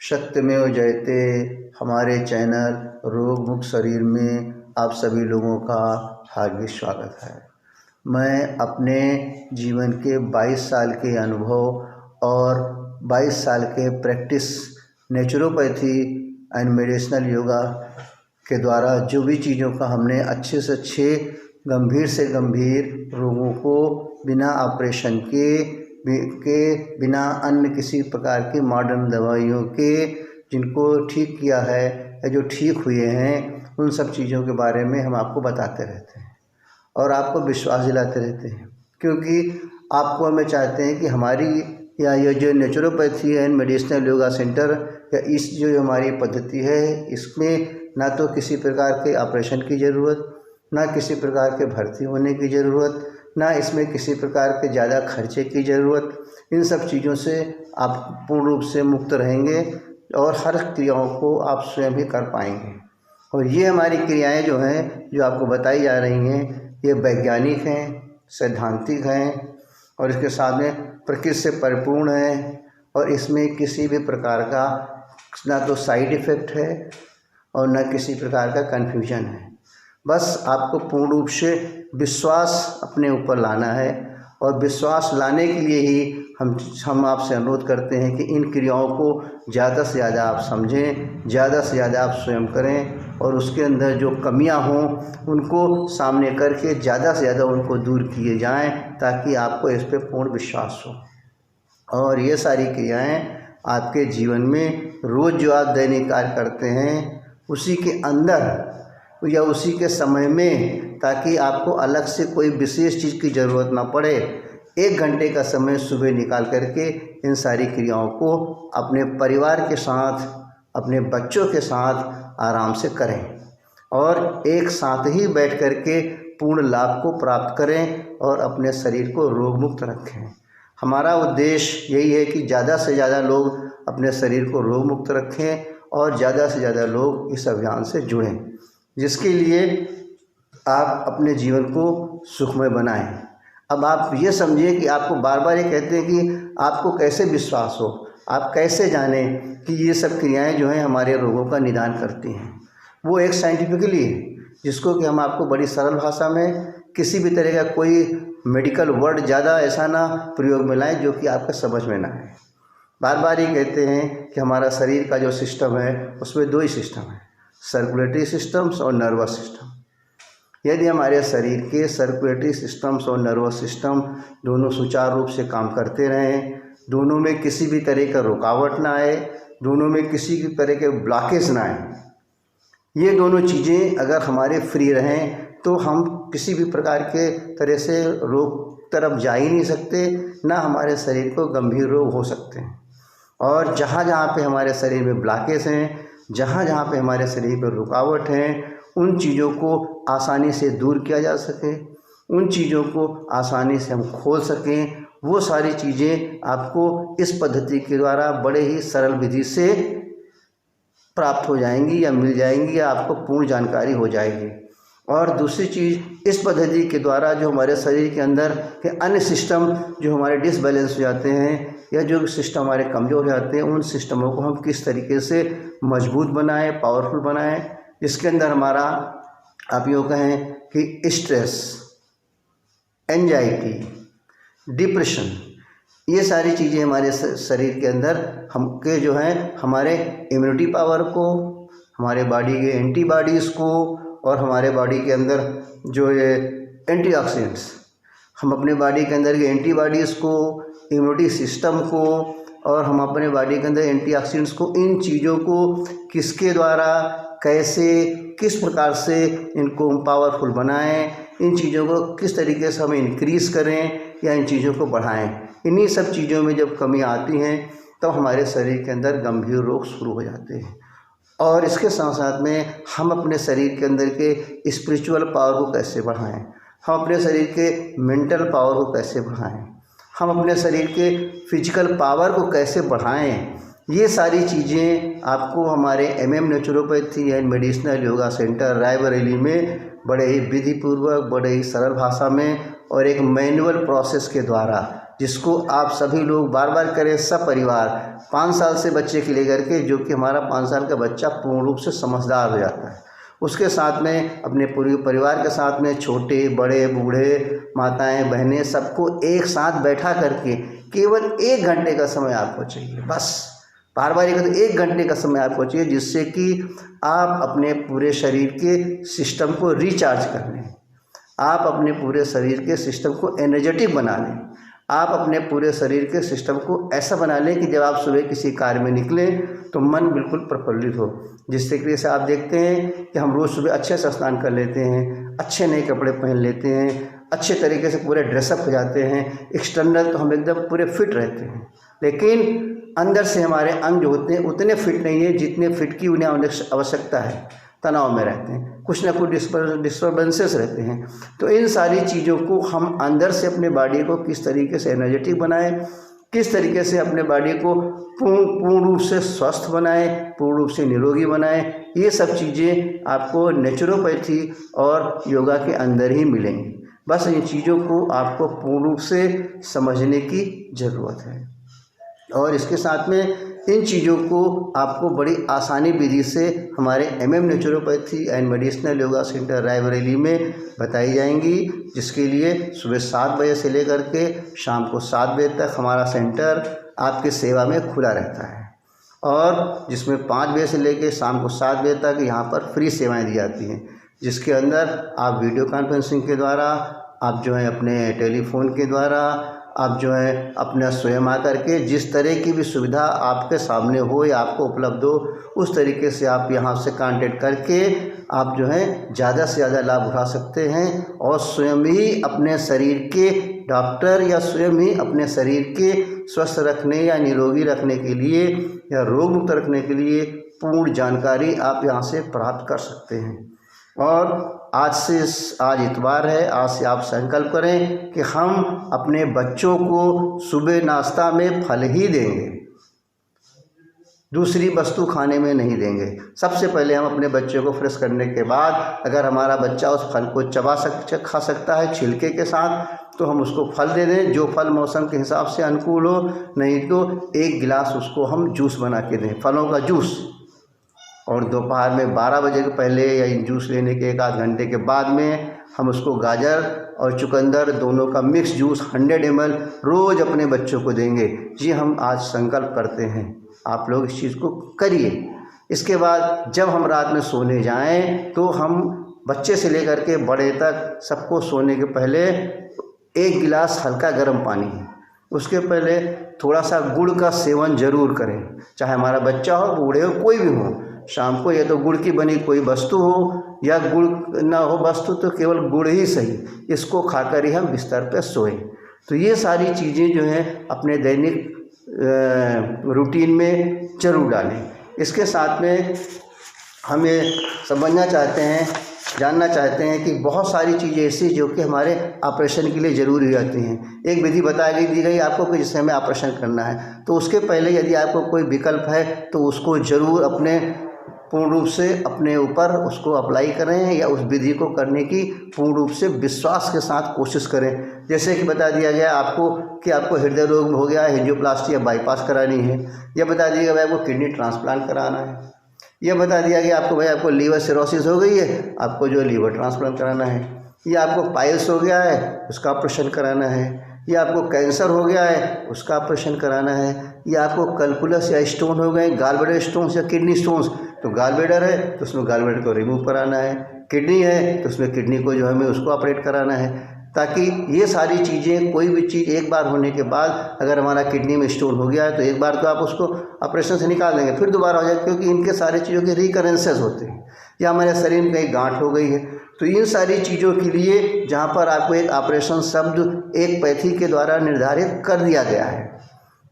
सत्यमेव जयते हमारे चैनल रोग मुक्त शरीर में आप सभी लोगों का हार्दिक स्वागत है। मैं अपने जीवन के 22 साल के अनुभव और 22 साल के practice naturopathy and medicinal yoga के द्वारा जो भी चीज़ों का हमने अच्छे से अच्छे गंभीर से गंभीर रोगों को बिना ऑपरेशन के बिना अन्य किसी प्रकार की मॉडर्न दवाइयों के जिनको ठीक किया है या जो ठीक हुए हैं, उन सब चीज़ों के बारे में हम आपको बताते रहते हैं और आपको विश्वास दिलाते रहते हैं, क्योंकि आपको हमें चाहते हैं कि हमारी या ये जो naturopathy and medicinal yoga centre या इस जो हमारी पद्धति है, इसमें ना तो किसी प्रकार के ऑपरेशन की ज़रूरत, ना किसी प्रकार के भर्ती होने की ज़रूरत, ना इसमें किसी प्रकार के ज़्यादा खर्चे की ज़रूरत। इन सब चीज़ों से आप पूर्ण रूप से मुक्त रहेंगे और हर क्रियाओं को आप स्वयं ही कर पाएंगे। और ये हमारी क्रियाएं जो हैं, जो आपको बताई जा रही हैं, ये वैज्ञानिक हैं, सैद्धांतिक हैं और इसके साथ में प्रकृति से परिपूर्ण है और इसमें किसी भी प्रकार का ना तो साइड इफ़ेक्ट है और ना किसी प्रकार का कन्फ्यूजन है। बस आपको पूर्ण रूप से विश्वास अपने ऊपर लाना है और विश्वास लाने के लिए ही हम आपसे अनुरोध करते हैं कि इन क्रियाओं को ज़्यादा से ज़्यादा आप समझें, ज़्यादा से ज़्यादा आप स्वयं करें और उसके अंदर जो कमियां हों उनको सामने करके ज़्यादा से ज़्यादा उनको दूर किए जाएं, ताकि आपको इस पर पूर्ण विश्वास हो। और ये सारी क्रियाएँ आपके जीवन में रोज़ जो आप दैनिक कार्य करते हैं उसी के अंदर या उसी के समय में, ताकि आपको अलग से कोई विशेष चीज़ की ज़रूरत ना पड़े, 1 घंटे का समय सुबह निकाल करके इन सारी क्रियाओं को अपने परिवार के साथ, अपने बच्चों के साथ आराम से करें और एक साथ ही बैठ करके पूर्ण लाभ को प्राप्त करें और अपने शरीर को रोग मुक्त रखें। हमारा उद्देश्य यही है कि ज़्यादा से ज़्यादा लोग अपने शरीर को रोग मुक्त रखें और ज़्यादा से ज़्यादा लोग इस अभियान से जुड़ें, जिसके लिए आप अपने जीवन को सुखमय बनाएं। अब आप ये समझिए कि आपको बार बार ये कहते हैं कि आपको कैसे विश्वास हो, आप कैसे जानें कि ये सब क्रियाएं जो हैं हमारे रोगों का निदान करती हैं। वो एक साइंटिफिकली है, जिसको कि हम आपको बड़ी सरल भाषा में किसी भी तरह का कोई मेडिकल वर्ड ज़्यादा ऐसा ना प्रयोग में लाएँ जो कि आपका समझ में ना आए। बार बार ये कहते हैं कि हमारा शरीर का जो सिस्टम है उसमें 2 ही सिस्टम है, सर्कुलेटरी सिस्टम्स और नर्वस सिस्टम। यदि हमारे शरीर के सर्कुलेटरी सिस्टम्स और नर्वस सिस्टम दोनों सुचारू रूप से काम करते रहें, दोनों में किसी भी तरह का रुकावट ना आए, दोनों में किसी भी तरह के ब्लॉकेज ना आए, ये दोनों चीज़ें अगर हमारे फ्री रहें तो हम किसी भी प्रकार के तरह से रोग तरफ जा ही नहीं सकते, ना हमारे शरीर को गंभीर रोग हो सकते हैं। और जहाँ जहाँ पे हमारे शरीर में ब्लॉकेज हैं, जहाँ जहाँ पे हमारे शरीर पर रुकावट हैं, उन चीज़ों को आसानी से दूर किया जा सके, उन चीज़ों को आसानी से हम खोल सकें, वो सारी चीज़ें आपको इस पद्धति के द्वारा बड़े ही सरल विधि से प्राप्त हो जाएंगी या मिल जाएंगी या आपको पूर्ण जानकारी हो जाएगी। और दूसरी चीज़, इस पद्धति के द्वारा जो हमारे शरीर के अंदर के अन्य सिस्टम जो हमारे डिसबैलेंस हो जाते हैं या जो सिस्टम हमारे कमज़ोर हो जाते हैं, उन सिस्टमों को हम किस तरीके से मजबूत बनाएं, पावरफुल बनाएं, जिसके अंदर हमारा आप यूँ कहें कि स्ट्रेस, एंजाइटी, डिप्रेशन, ये सारी चीज़ें हमारे शरीर के अंदर हमके जो हैं हमारे इम्यूनिटी पावर को, हमारे बॉडी के एंटीबॉडीज़ को और हमारे बॉडी के अंदर जो ये एंटीऑक्सीडेंट्स, हम अपने बॉडी के अंदर के एंटीबॉडीज़ को, इम्यूनिटी सिस्टम को और हम अपने बॉडी के अंदर एंटीऑक्सीडेंट्स को, इन चीज़ों को किसके द्वारा, कैसे, किस प्रकार से इनको हम पावरफुल बनाएं, इन चीज़ों को किस तरीके से हम इंक्रीज़ करें या इन चीज़ों को बढ़ाएं। इन्हीं सब चीज़ों में जब कमी आती हैं तब हमारे शरीर के अंदर गंभीर रोग शुरू हो जाते हैं। और इसके साथ साथ में हम अपने शरीर के अंदर के स्पिरिचुअल पावर को कैसे बढ़ाएं, हम अपने शरीर के मेंटल पावर को कैसे बढ़ाएं, हम अपने शरीर के फिजिकल पावर को कैसे बढ़ाएं, ये सारी चीज़ें आपको हमारे naturopathy and medicinal yoga centre Raebareli में बड़े ही विधिपूर्वक, बड़े ही सरल भाषा में और एक मैनुअल प्रोसेस के द्वारा, जिसको आप सभी लोग बार बार करें, सब परिवार 5 साल से बच्चे के लेकर के, जो कि हमारा 5 साल का बच्चा पूर्ण रूप से समझदार हो जाता है। उसके साथ में अपने पूरे परिवार के साथ में छोटे बड़े बूढ़े माताएं बहनें सबको एक साथ बैठा करके केवल 1 घंटे का समय आपको चाहिए, बस बार बार तो 1 घंटे का समय आपको चाहिए, जिससे कि आप अपने पूरे शरीर के सिस्टम को रिचार्ज कर लें, आप अपने पूरे शरीर के सिस्टम को एनर्जेटिक बना लें, आप अपने पूरे शरीर के सिस्टम को ऐसा बना लें कि जब आप सुबह किसी कार्य में निकलें तो मन बिल्कुल प्रफुल्लित हो। जिस तरीके से आप देखते हैं कि हम रोज़ सुबह अच्छे से स्नान कर लेते हैं, अच्छे नए कपड़े पहन लेते हैं, अच्छे तरीके से पूरे ड्रेसअप हो जाते हैं, एक्सटर्नल तो हम एकदम पूरे फिट रहते हैं, लेकिन अंदर से हमारे अंग जो होते हैं उतने फिट नहीं है जितने फिट की उन्हें आवश्यकता है। तनाव में रहते हैं, कुछ ना कुछ डिस्टर्बेंसेस रहते हैं। तो इन सारी चीज़ों को हम अंदर से अपने बॉडी को किस तरीके से एनर्जेटिक बनाएं, किस तरीके से अपने बॉडी को पूर्ण रूप से स्वस्थ बनाएं, पूर्ण रूप से निरोगी बनाएं, ये सब चीज़ें आपको नेचुरोपैथी और योगा के अंदर ही मिलेंगी। बस इन चीज़ों को आपको पूर्ण रूप से समझने की ज़रूरत है, और इसके साथ में इन चीज़ों को आपको बड़ी आसानी विधि से हमारे MM naturopathy and medicinal yoga centre Raebareli में बताई जाएंगी, जिसके लिए सुबह 7 बजे से लेकर के शाम को 7 बजे तक हमारा सेंटर आपके सेवा में खुला रहता है, और जिसमें 5 बजे से लेकर शाम को 7 बजे तक यहाँ पर फ्री सेवाएं दी जाती हैं, जिसके अंदर आप वीडियो कॉन्फ्रेंसिंग के द्वारा, आप जो है अपने टेलीफोन के द्वारा, आप जो है अपना स्वयं आकर के जिस तरह की भी सुविधा आपके सामने हो या आपको उपलब्ध हो, उस तरीके से आप यहाँ से कांटेक्ट करके आप जो है ज़्यादा से ज़्यादा लाभ उठा सकते हैं, और स्वयं ही अपने शरीर के डॉक्टर या स्वयं ही अपने शरीर के स्वस्थ रखने या निरोगी रखने के लिए या रोग मुक्त रखने के लिए पूर्ण जानकारी आप यहाँ से प्राप्त कर सकते हैं। और आज इतवार है, आज से आप संकल्प करें कि हम अपने बच्चों को सुबह नाश्ता में फल ही देंगे, दूसरी वस्तु खाने में नहीं देंगे। सबसे पहले हम अपने बच्चों को फ्रेश करने के बाद अगर हमारा बच्चा उस फल को खा सकता है छिलके के साथ, तो हम उसको फल दे दें, जो फल मौसम के हिसाब से अनुकूल हो, नहीं तो 1 गिलास उसको हम जूस बना के दें, फलों का जूस। और दोपहर में 12 बजे के पहले या इन जूस लेने के 1 आध घंटे के बाद में हम उसको गाजर और चुकंदर दोनों का मिक्स जूस 100 ml रोज़ अपने बच्चों को देंगे। जी हम आज संकल्प करते हैं, आप लोग इस चीज़ को करिए। इसके बाद जब हम रात में सोने जाएं तो हम बच्चे से लेकर के बड़े तक सबको सोने के पहले 1 गिलास हल्का गर्म पानी, उसके पहले थोड़ा सा गुड़ का सेवन जरूर करें, चाहे हमारा बच्चा हो, बूढ़े हो, कोई भी हो। शाम को या तो गुड़ की बनी कोई वस्तु हो या गुड़ ना हो वस्तु तो केवल गुड़ ही सही, इसको खाकर ही हम बिस्तर पर सोएं। तो ये सारी चीज़ें जो हैं अपने दैनिक रूटीन में जरूर डालें। इसके साथ में हमें समझना चाहते हैं, जानना चाहते हैं कि बहुत सारी चीज़ें ऐसी जो कि हमारे ऑपरेशन के लिए ज़रूरी हो जाती हैं। एक विधि दी गई आपको कि जिससे हमें ऑपरेशन करना है, तो उसके पहले यदि आपको कोई विकल्प है तो उसको ज़रूर अपने पूर्ण रूप से अपने ऊपर उसको अप्लाई करें या उस विधि को करने की पूर्ण रूप से विश्वास के साथ कोशिश करें। जैसे कि बता दिया गया आपको कि आपको हृदय रोग हो गया, एंजियोप्लास्टी या बाईपास करानी है, या बता दिया गया भाई आपको किडनी ट्रांसप्लांट कराना है, यह बता दिया गया आपको भाई आपको लीवर सिरोसिस हो गई है, आपको जो लीवर ट्रांसप्लांट कराना है, या आपको पाइल्स हो गया है उसका ऑपरेशन कराना है, या आपको कैंसर हो गया है उसका ऑपरेशन कराना है, या आपको कैलकुलस या स्टोन हो गए, गॉलब्लैडर स्टोन्स या किडनी स्टोन्स, तो गॉलब्लैडर है तो उसमें गॉलब्लैडर को रिमूव कराना है, किडनी है तो उसमें किडनी को जो हमें उसको ऑपरेट कराना है, ताकि ये सारी चीज़ें कोई भी चीज़ एक बार होने के बाद अगर हमारा किडनी में स्टोन हो गया है तो एक बार तो आप उसको ऑपरेशन से निकाल देंगे, फिर दोबारा हो जाए, क्योंकि इनके सारे चीज़ों के रिकरेंसेस होते हैं, या हमारे शरीर में कहीं गांठ हो गई है। तो इन सारी चीज़ों के लिए जहाँ पर आपको एक ऑपरेशन शब्द एक पैथी के द्वारा निर्धारित कर दिया गया है,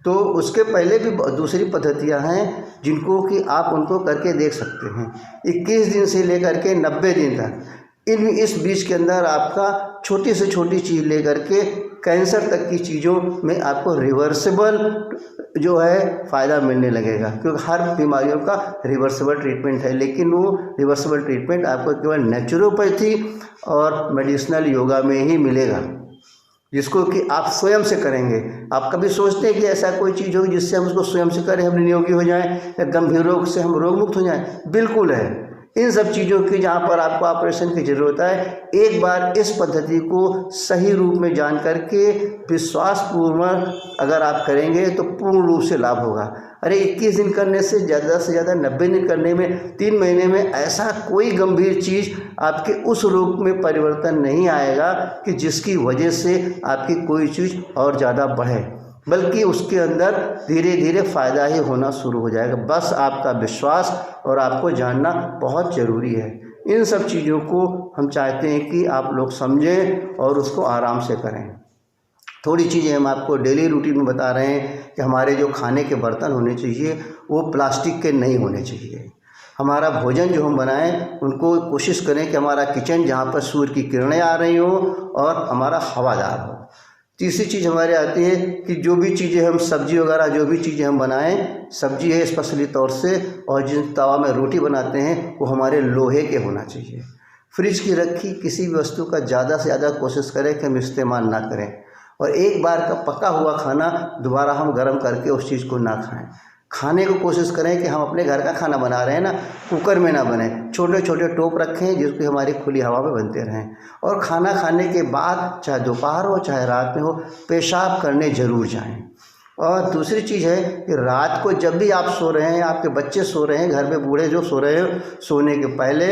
तो उसके पहले भी दूसरी पद्धतियाँ हैं जिनको कि आप उनको करके देख सकते हैं। 21 दिन से लेकर के 90 दिन तक इस बीच के अंदर आपका छोटी से छोटी चीज़ लेकर के कैंसर तक की चीज़ों में आपको रिवर्सिबल जो है फ़ायदा मिलने लगेगा, क्योंकि हर बीमारियों का रिवर्सिबल ट्रीटमेंट है, लेकिन वो रिवर्सिबल ट्रीटमेंट आपको केवल नेचुरोपैथी और मेडिसिनल योगा में ही मिलेगा। जिसको कि आप स्वयं से करेंगे। आप कभी सोचते हैं कि ऐसा कोई चीज़ होगी जिससे हम उसको स्वयं से करें, हम निरोगी हो जाएं या गंभीर रोग से हम रोग मुक्त हो जाएं? बिल्कुल है। इन सब चीज़ों की जहाँ पर आपको ऑपरेशन की ज़रूरत है, एक बार इस पद्धति को सही रूप में जान करके विश्वासपूर्वक अगर आप करेंगे तो पूर्ण रूप से लाभ होगा। अरे 21 दिन करने से ज़्यादा 90 दिन करने में 3 महीने में ऐसा कोई गंभीर चीज़ आपके उस रोग में परिवर्तन नहीं आएगा कि जिसकी वजह से आपकी कोई चीज़ और ज़्यादा बढ़े, बल्कि उसके अंदर धीरे धीरे फ़ायदा ही होना शुरू हो जाएगा। बस आपका विश्वास और आपको जानना बहुत ज़रूरी है। इन सब चीज़ों को हम चाहते हैं कि आप लोग समझें और उसको आराम से करें। थोड़ी चीज़ें हम आपको डेली रूटीन में बता रहे हैं कि हमारे जो खाने के बर्तन होने चाहिए वो प्लास्टिक के नहीं होने चाहिए। हमारा भोजन जो हम बनाएं उनको कोशिश करें कि हमारा किचन जहाँ पर सूर्य की किरणें आ रही हों और हमारा हवादार हो। तीसरी चीज़ हमारे आती है कि जो भी चीज़ें हम सब्जी वगैरह जो भी चीज़ें हम बनाएं, सब्जी है स्पेशली तौर से, और जिस तवा में रोटी बनाते हैं वो हमारे लोहे के होना चाहिए। फ्रिज की रखी किसी भी वस्तु का ज़्यादा से ज़्यादा कोशिश करें कि हम इस्तेमाल ना करें, और एक बार का पका हुआ खाना दोबारा हम गर्म करके उस चीज़ को ना खाएं। खाने को कोशिश करें कि हम अपने घर का खाना बना रहे हैं ना, कुकर में ना बने, छोटे छोटे टोप रखें जिसकी हमारी खुली हवा में बनते रहें। और खाना खाने के बाद चाहे दोपहर हो चाहे रात में हो, पेशाब करने ज़रूर जाएं। और दूसरी चीज़ है कि रात को जब भी आप सो रहे हैं, आपके बच्चे सो रहे हैं, घर में बूढ़े जो सो रहे हो, सोने के पहले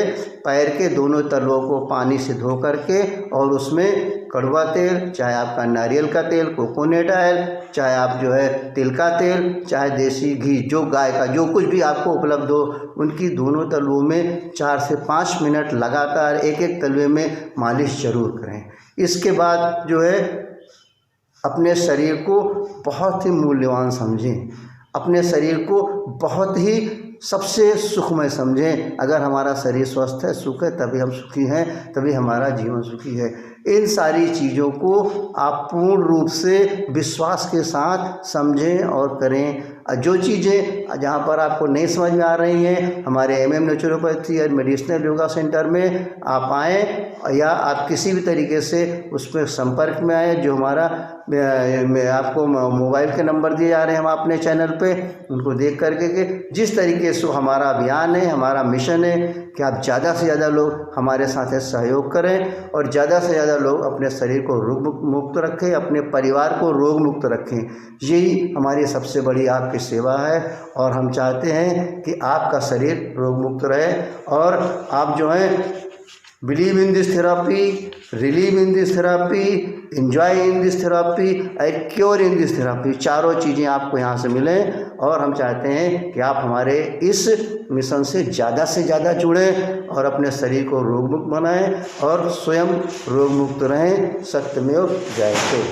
पैर के दोनों तलवों को पानी से धो करके और उसमें कड़वा तेल, चाहे आपका नारियल का तेल, कोकोनट ऑयल, चाहे आप जो है तिल का तेल, चाहे देसी घी, जो गाय का जो कुछ भी आपको उपलब्ध हो, उनकी दोनों तलवों में 4 से 5 मिनट लगातार एक एक तलवे में मालिश ज़रूर करें। इसके बाद जो है अपने शरीर को बहुत ही मूल्यवान समझें, अपने शरीर को बहुत ही सबसे सुखमय समझें। अगर हमारा शरीर स्वस्थ है, सुख है, तभी हम सुखी हैं, तभी हमारा जीवन सुखी है। इन सारी चीज़ों को आप पूर्ण रूप से विश्वास के साथ समझें और करें। जो चीज़ें जहाँ पर आपको नहीं समझ में आ रही हैं, हमारे MM नेचुरोपैथी और मेडिसिनल योगा सेंटर में आप आएँ या आप किसी भी तरीके से उसमें संपर्क में आएँ। जो हमारा आपको मोबाइल के नंबर दिए जा रहे हैं हम अपने चैनल पे, उनको देख करके कि जिस तरीके से हमारा अभियान है, हमारा मिशन है कि आप ज़्यादा से ज़्यादा लोग हमारे साथ सहयोग करें और ज़्यादा से ज़्यादा लोग अपने शरीर को रोग मुक्त रखें, अपने परिवार को रोग मुक्त रखें। यही हमारी सबसे बड़ी आपकी सेवा है और हम चाहते हैं कि आपका शरीर रोग मुक्त रहे और आप जो है believe in this therapy, relieve in this therapy, enjoy in this therapy and cure in this therapy, चारों चीज़ें आपको यहाँ से मिलें। और हम चाहते हैं कि आप हमारे इस मिशन से ज़्यादा जुड़ें और अपने शरीर को रोग मुक्त बनाएं और स्वयं रोग मुक्त रहें। सत्यमेव जयते।